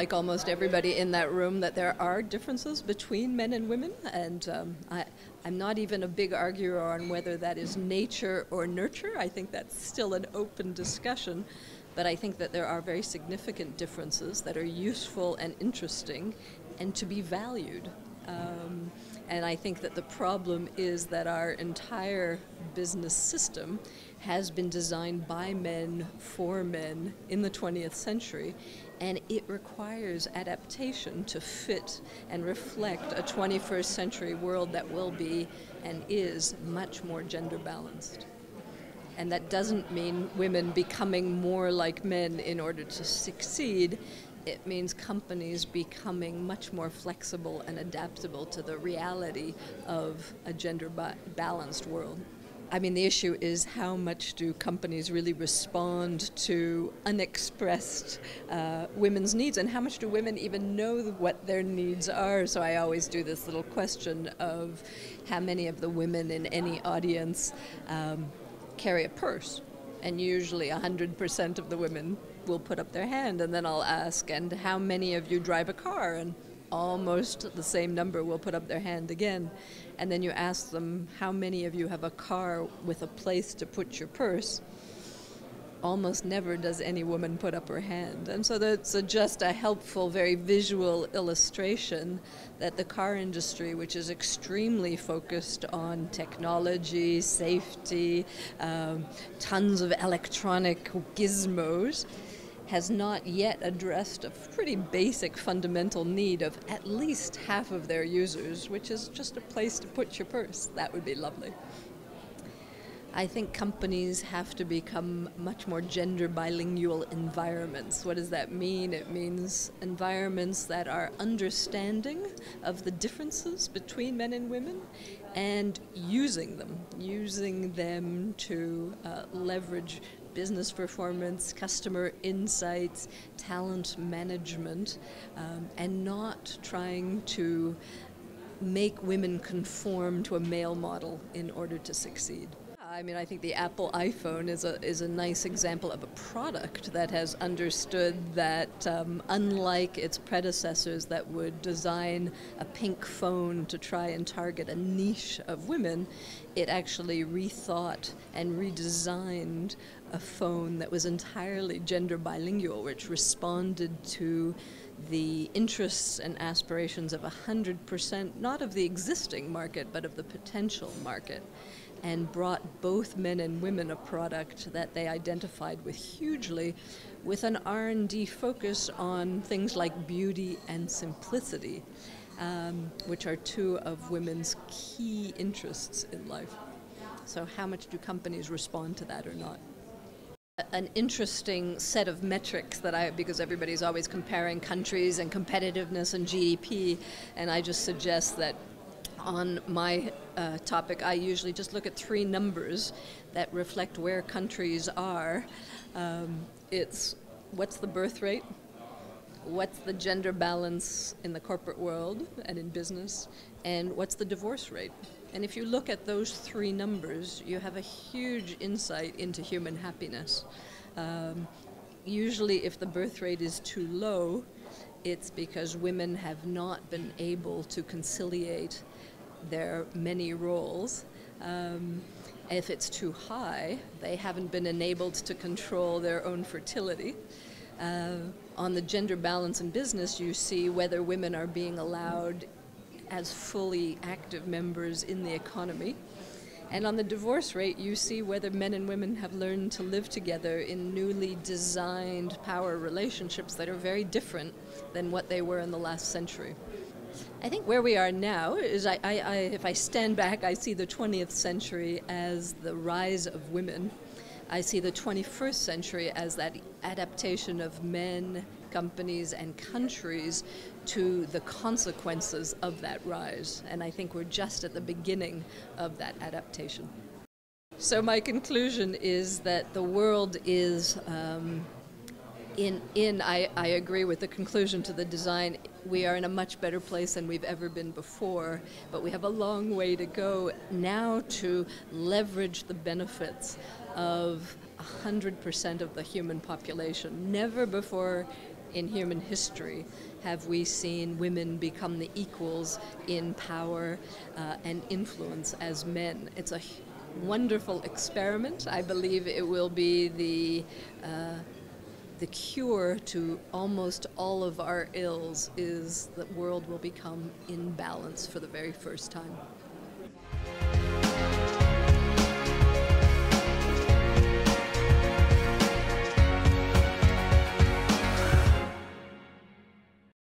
like almost everybody in that room, that there are differences between men and women, and I'm not even a big arguer on whether that is nature or nurture. I think that's still an open discussion, but I think that there are very significant differences that are useful and interesting and to be valued. And I think that the problem is that our entire business system has been designed by men for men in the 20th century, and it requires adaptation to fit and reflect a 21st century world that will be and is much more gender balanced. And that doesn't mean women becoming more like men in order to succeed. It means companies becoming much more flexible and adaptable to the reality of a gender-balanced world. I mean, the issue is how much do companies really respond to unexpressed women's needs, and how much do women even know what their needs are? So I always do this little question of how many of the women in any audience carry a purse, and usually 100% of the women will put up their hand, and then I'll ask, and how many of you drive a car? And almost the same number will put up their hand again. And then you ask them, how many of you have a car with a place to put your purse? Almost never does any woman put up her hand. And so that's just a helpful, very visual illustration that the car industry, which is extremely focused on technology, safety, tons of electronic gizmos, has not yet addressed a pretty basic fundamental need of at least half of their users, which is just a place to put your purse. That would be lovely. I think companies have to become much more gender bilingual environments. What does that mean? It means environments that are understanding of the differences between men and women and using them to leverage business performance, customer insights, talent management, and not trying to make women conform to a male model in order to succeed. I mean, I think the Apple iPhone is a nice example of a product that has understood that unlike its predecessors that would design a pink phone to try and target a niche of women, it actually rethought and redesigned a phone that was entirely gender bilingual, which responded to the interests and aspirations of 100%, not of the existing market, but of the potential market, and brought both men and women a product that they identified with hugely, with an R&D focus on things like beauty and simplicity, which are two of women's key interests in life. So how much do companies respond to that or not? An interesting set of metrics that because everybody's always comparing countries and competitiveness and GDP, and I just suggest that on my topic, I usually just look at three numbers that reflect where countries are. It's what's the birth rate, what's the gender balance in the corporate world and in business, and what's the divorce rate. And if you look at those three numbers, you have a huge insight into human happiness. Usually if the birth rate is too low, it's because women have not been able to conciliate their many roles. If it's too high, they haven't been enabled to control their own fertility. On the gender balance in business, you see whether women are being allowed as fully active members in the economy. And on the divorce rate, you see whether men and women have learned to live together in newly designed power relationships that are very different than what they were in the last century. I think where we are now is, if I stand back, I see the 20th century as the rise of women. I see the 21st century as that adaptation of men, companies, and countries to the consequences of that rise. And I think we're just at the beginning of that adaptation. So my conclusion is that the world is, I agree with the conclusion to the design. We are in a much better place than we've ever been before, but we have a long way to go now to leverage the benefits of 100% of the human population. Never before in human history have we seen women become the equals in power and influence as men. It's a wonderful experiment. I believe it will be the cure to almost all of our ills is the world will become in balance for the very first time.